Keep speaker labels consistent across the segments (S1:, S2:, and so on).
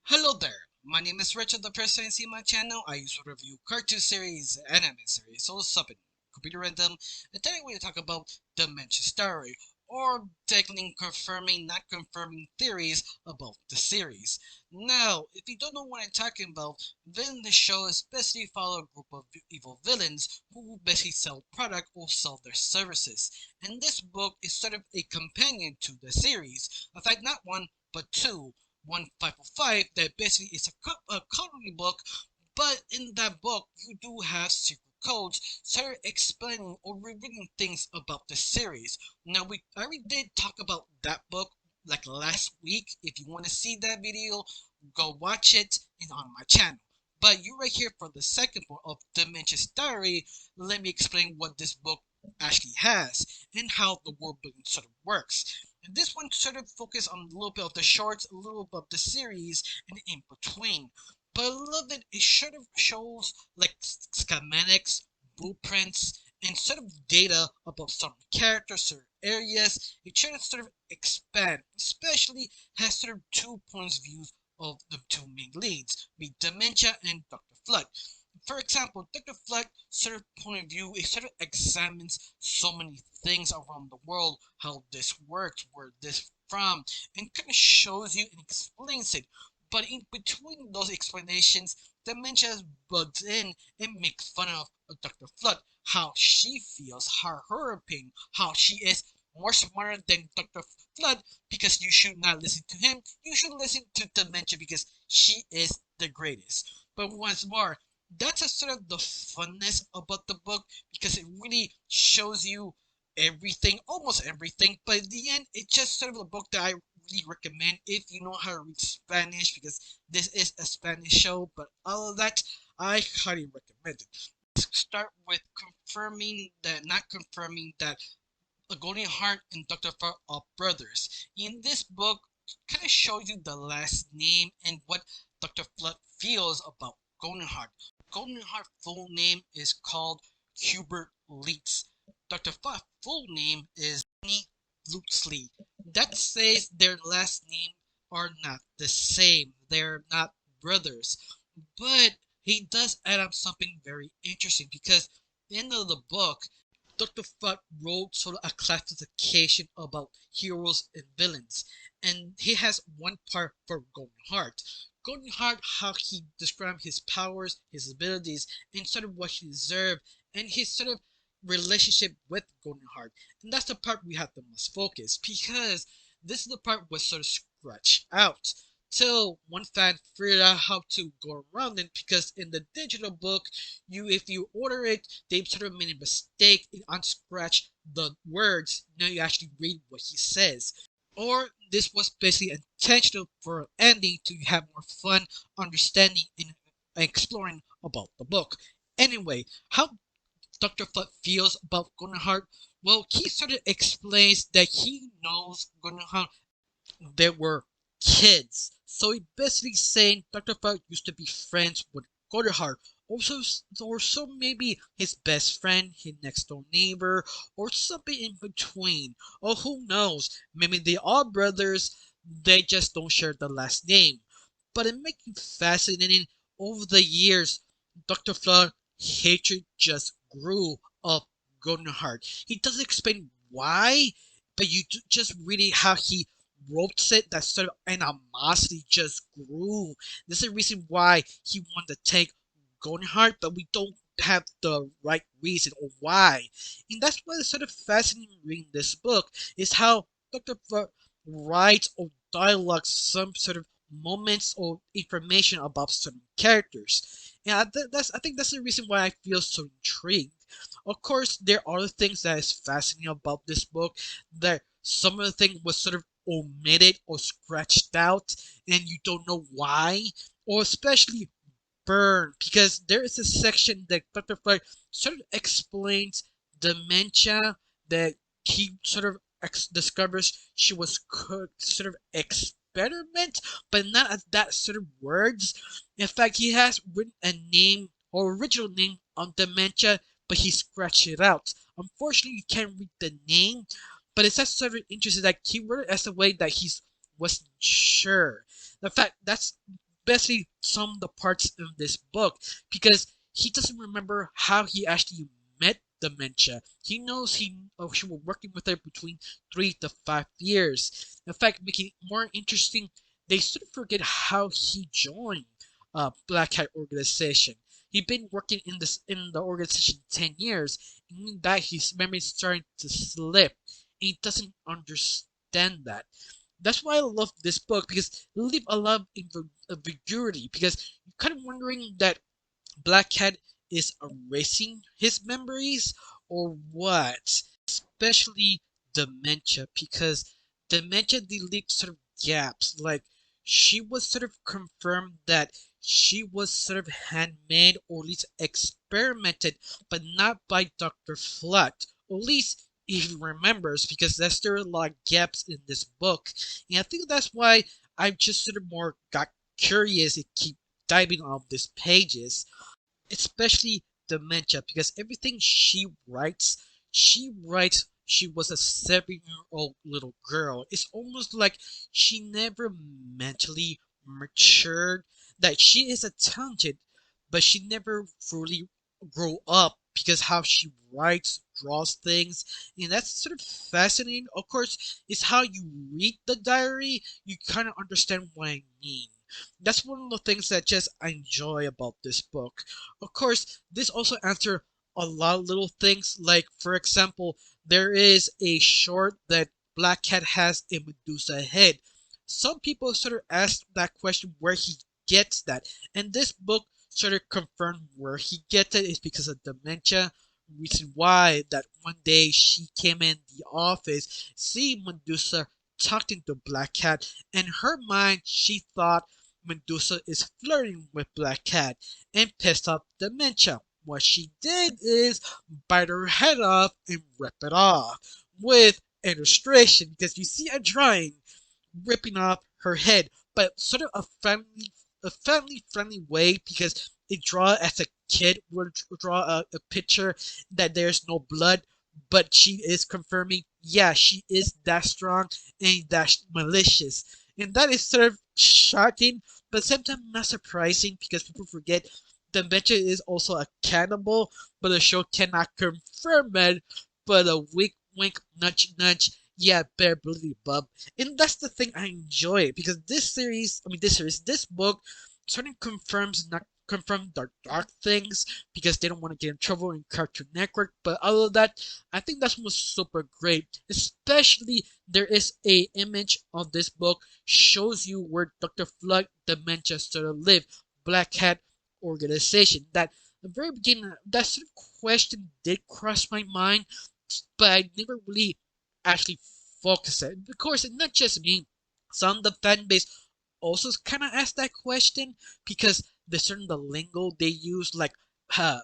S1: Hello there, my name is Richard, the person you see my channel. I usually review cartoon series, anime series, so something computer random, and today we're going to talk about Demencia Story, or technically confirming, not confirming theories about the series. Now, if you don't know what I'm talking about, then the show is basically follow a group of evil villains who basically sell product or sell their services. And this book is sort of a companion to the series. In fact, not one, but two. 1505 that basically is a coloring book, but in that book you do have secret codes start explaining or revealing things about the series. Now we already did talk about that book like last week. If you want to see that video, go watch it and on my channel. But you're right here for the second part of Dementia's Diary. Let me explain what this book actually has and how the world building sort of works. And this one sort of focused on a little bit of the shorts, a little bit of the series, and in between. But I love that it sort of shows like schematics, blueprints, and sort of data about some characters, certain areas. It tries to sort of expand, especially has sort of 2 points of view of the two main leads, be Dementia and Dr. Flood. For example, Dr. Fleck sort of point of view, it sort of examines so many things around the world, how this works, where this from, and kind of shows you and explains it. But in between those explanations, Dementia bugs in and makes fun of Dr. Flood, how she feels, her opinion, how she is more smarter than Dr. Flood because you should not listen to him. You should listen to Dementia because she is the greatest. But once more, that's a sort of the funness about the book because it really shows you everything, almost everything. But in the end, it's just sort of a book that I really recommend if you know how to read Spanish because this is a Spanish show. But all of that, I highly recommend it. Let's start with not confirming that a Golden Heart and Dr. Far are brothers. In this book, kind of shows you the last name and what Dr. Flood feels about Golden Heart. Golden Heart full name is called Hubert Leeds. Dr. Flood's full name is Benny Luxley. That says their last name are not the same. They're not brothers. But he does add up something very interesting because at the end of the book, Dr. Flood wrote sort of a classification about heroes and villains, and he has one part for Golden Heart. Golden Heart, how he described his powers, his abilities, and sort of what he deserved, and his sort of relationship with Golden Heart. And that's the part we have the most focus because this is the part was sort of scratched out. Till one fan figured out how to go around it because in the digital book, if you order it, they sort of made a mistake and unscratch the words. Now you actually read what he says. Or this was basically intentional for an ending to have more fun understanding and exploring about the book. Anyway, how Dr. Flood feels about Golden Heart? Well, he sort of explains that he knows Golden Heart they were kids. So he basically saying Dr. Flood used to be friends with Goldenheart. Also, or so maybe his best friend, his next door neighbor, or something in between. Or who knows? Maybe they are brothers, they just don't share the last name. But it makes it fascinating over the years, Dr. Flood hatred just grew of Goldenheart. He doesn't explain why, but you just really how he wrote it that sort of animosity just grew. This is the reason why he wanted to take Golden Heart, but we don't have the right reason or why. And that's why it's sort of fascinating reading this book is how Dr. writes or dialogues some sort of moments or information about certain characters. And I think that's the reason why I feel so intrigued. Of course, there are other things that is fascinating about this book. That some of the things was sort of omitted or scratched out, and you don't know why, or especially burn because there is a section that Dr. Flagg sort of explains dementia that he sort of discovers she was sort of experiment, but not at that sort of words. In fact, he has written a name or original name on dementia, but he scratched it out. Unfortunately, you can't read the name, but it's just sort of interesting that he wrote it as a way that he wasn't sure. The fact that's
S2: basically some of the parts in this book because he doesn't remember how he actually met Dementia. He knows she was working with her between 3 to 5 years. In fact, making it more interesting, they sort of forget how he joined Black Hat organization. He'd been working in the organization 10 years, and in that his memory is starting to slip. And he doesn't understand that. That's why I love this book because it leaves a lot of ambiguity because you're kind of wondering that Black Cat is erasing his memories or what? Especially Dementia, because Dementia deletes sort of gaps. Like, she was sort of confirmed that she was sort of handmade or at least experimented, but not by Dr. Flug. Or at least he remembers, because there are a lot of gaps in this book. And I think that's why I've just sort of more got curious and keep diving on these pages, especially Dementia, because everything she writes she was a 7-year-old little girl. It's almost like she never mentally matured, that she is a talented, but she never fully grow up because how she writes, draws things, and that's sort of fascinating. Of course, it's how you read the diary, you kind of understand what I mean. That's one of the things that just I enjoy about this book. Of course, this also answers a lot of little things, like for example, there is a short that Black Cat has a Medusa head. Some people sort of ask that question where he gets that, and this book sort of confirmed where he gets it is because of Dementia. Reason why that one day she came in the office, seeing Medusa talking to Black Cat. In her mind, she thought Medusa is flirting with Black Cat and pissed off Dementia. What she did is bite her head off and rip it off with illustration, because you see a drawing ripping off her head, but sort of a family friendly way, because it draw as a kid would draw a picture that there's no blood, but she is confirming, yeah, she is that strong and that malicious. And that is sort of shocking, but sometimes not surprising, because people forget Dementia is also a cannibal, but the show cannot confirm it. But a wink, wink, nudge, nudge. Yeah, bear believe, bub. And that's the thing I enjoy, because this book sort of confirms not confirm dark things, because they don't want to get in trouble in Cartoon Network. But other than that, I think that's what's super great. Especially there is a image of this book shows you where Dr. Flug Dementia sort of live. Black Hat organization. That the very beginning, that sort of question did cross my mind, but I never really actually focused it. Of course, it's not just me. Some of the fan base also kind of asked that question, because there's certain the lingo they use, like uh,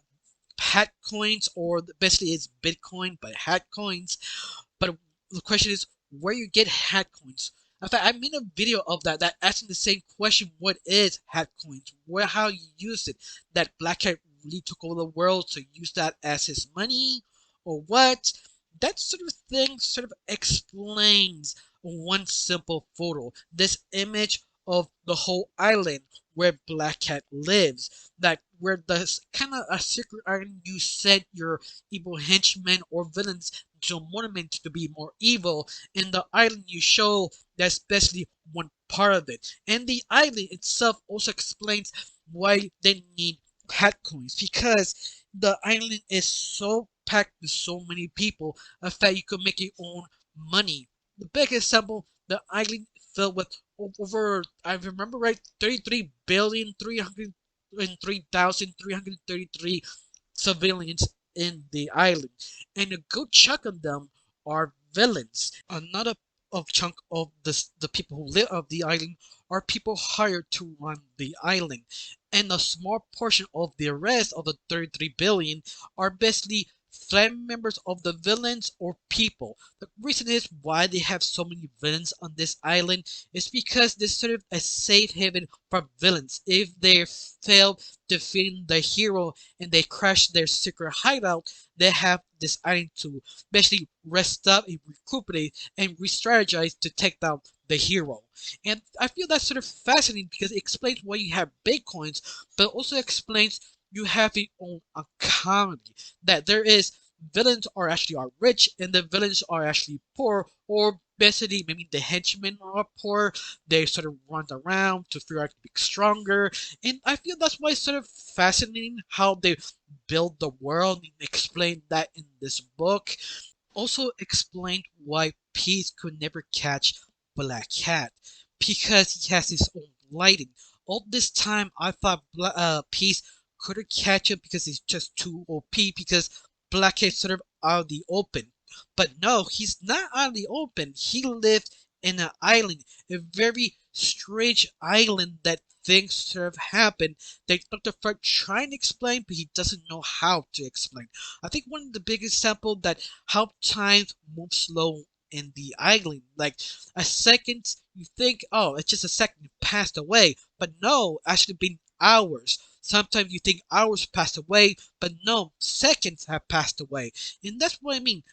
S2: hat coins, or basically it's Bitcoin but hat coins. But the question is where you get hat coins. In fact, I made a video of that asking the same question: what is hat coins? Where how you use it? That Black Cat really took over the world, so use that as his money, or what? That sort of thing sort of explains one simple photo. This image of the whole island where Black Cat lives. That where the kind of a secret island you set your evil henchmen or villains to motivate to be more evil. In the island you show that's basically one part of it. And the island itself also explains why they need hat coins, because the island is so packed with so many people. In fact, you could make your own money. The big example, the island filled with over, I remember right, 33,303,333 civilians in the island, and a good chunk of them are villains. Another of chunk of the people who live on the island are people hired to run the island, and a small portion of the rest of the 33 billion are basically family members of the villains or people. The reason is why they have so many villains on this island is because this sort of a safe haven for villains. If they fail defeating the hero and they crash their secret hideout, they have this island to basically rest up and recuperate and re-strategize to take down the hero. And I feel that's sort of fascinating because it explains why you have bitcoins, but also explains you have your own economy. That there is villains are actually are rich and the villains are actually poor, or basically maybe the henchmen are poor. They sort of run around to figure out to be stronger, and I feel that's why it's sort of fascinating how they build the world and explain that in this book. Also explained why Peace could never catch Black Cat because he has his own lighting. All this time, I thought Peace couldn't catch him because he's just too OP because Black Cat's sort of out of the open. But no, he's not out of the open. He lived in an island, a very strange island that things sort of happen that Dr. Freud trying to explain, but he doesn't know how to explain. I think one of the big example that how time moves slow in the island. Like a second, you think, oh, it's just a second passed away, but no, actually been hours. Sometimes you think hours passed away, but no, seconds have passed away. And that's what I mean,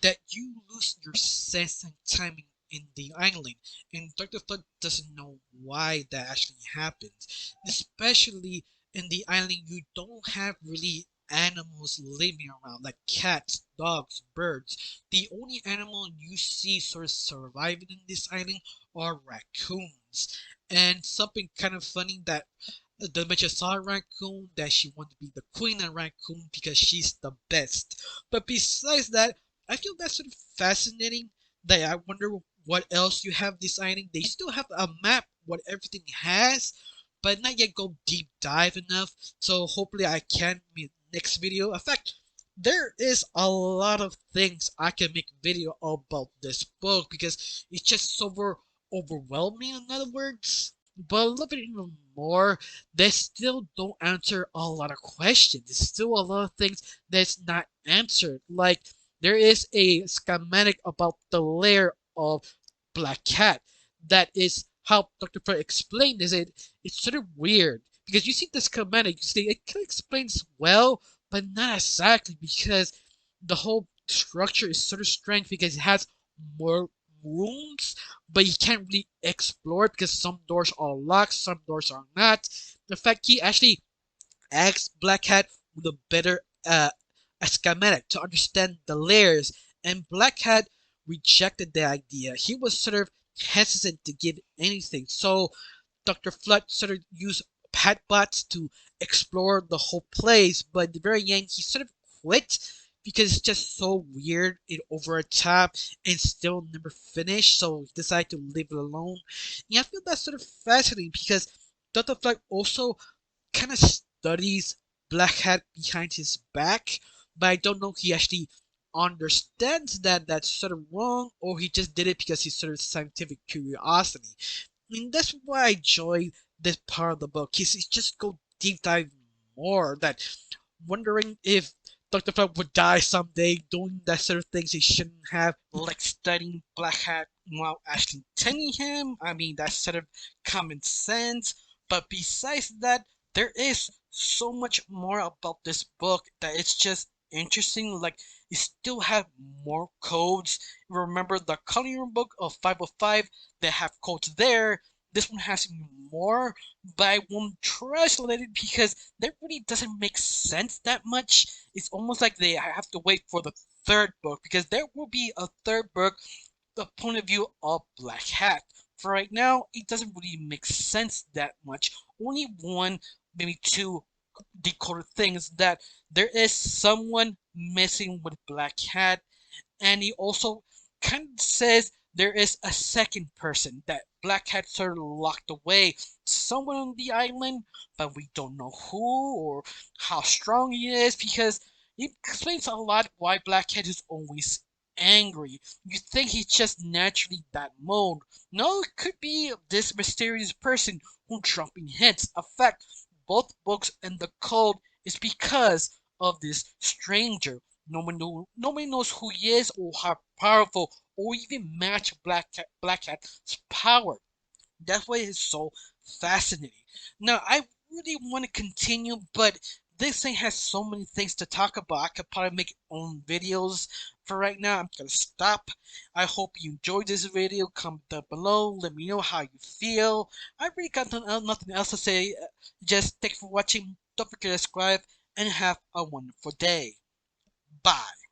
S2: that you lose your sense and timing in the island. And Dr. Flood doesn't know why that actually happens. Especially in the island, you don't have really animals living around, like cats, dogs, birds. The only animal you see sort of surviving in this island are raccoons. And something kind of funny that Demencia saw a raccoon that she wanted to be the queen of raccoon because she's the best. But besides that, I feel that's sort of fascinating. That I wonder what else you have designing. They still have a map what everything has, but not yet go deep dive enough. So hopefully I can make next video. In fact, there is a lot of things I can make video about this book because it's just so overwhelming. In other words. But a little bit even more, they still don't answer a lot of questions. There's still a lot of things that's not answered. Like there is a schematic about the lair of Black Cat. That is how Dr. Freud explained is it's sort of weird. Because you see the schematic, you see it kind of explains well, but not exactly because the whole structure is sort of strange because it has more rooms, but you can't really explore it because some doors are locked, some doors are not. In fact, he actually asked Black Cat with a better a schematic to understand the layers, and Black Cat rejected the idea. He was sort of hesitant to give anything, so Dr. Flood sort of used Patbots to explore the whole place, but at the very end, he sort of quit because it's just so weird and over the top and still never finished, so he decided to leave it alone. And I feel that's sort of fascinating because Dr. Flood also kind of studies Black Hat behind his back, but I don't know if he actually understands that that's sort of wrong or he just did it because he's sort of scientific curiosity. And that's why I enjoy this part of the book. He's just go deep dive more. That wondering if Dr. Flug would die someday, doing that sort of things he shouldn't have, like studying Black Hat while actually telling him. I mean, that's sort of common sense. But besides that, there is so much more about this book that it's just interesting. Like, you still have more codes. Remember the coloring book of 505 that have codes there? This one has even more, but I won't translate it because that really doesn't make sense that much. It's almost like they have to wait for the third book because there will be a third book, the point of view of Black Hat. For right now, it doesn't really make sense that much. Only one, maybe two decoded things that there is someone messing with Black Hat, and he also kind of says there is a second person that Black Hat sort of locked away, someone on the island, but we don't know who or how strong he is because it explains a lot why Black Cat is always angry. You think he's just naturally that mode. No, it could be this mysterious person who dropping hints affect both books and the code is because of this stranger. Nobody knows who he is or how powerful or even match Black Cat's power. That's why it's so fascinating. Now, I really want to continue, but this thing has so many things to talk about. I could probably make own videos. For right now, I'm gonna stop. I hope you enjoyed this video. Comment down below. Let me know how you feel. I really got nothing else to say. Just thanks for watching. Don't forget to subscribe and have a wonderful day. Bye.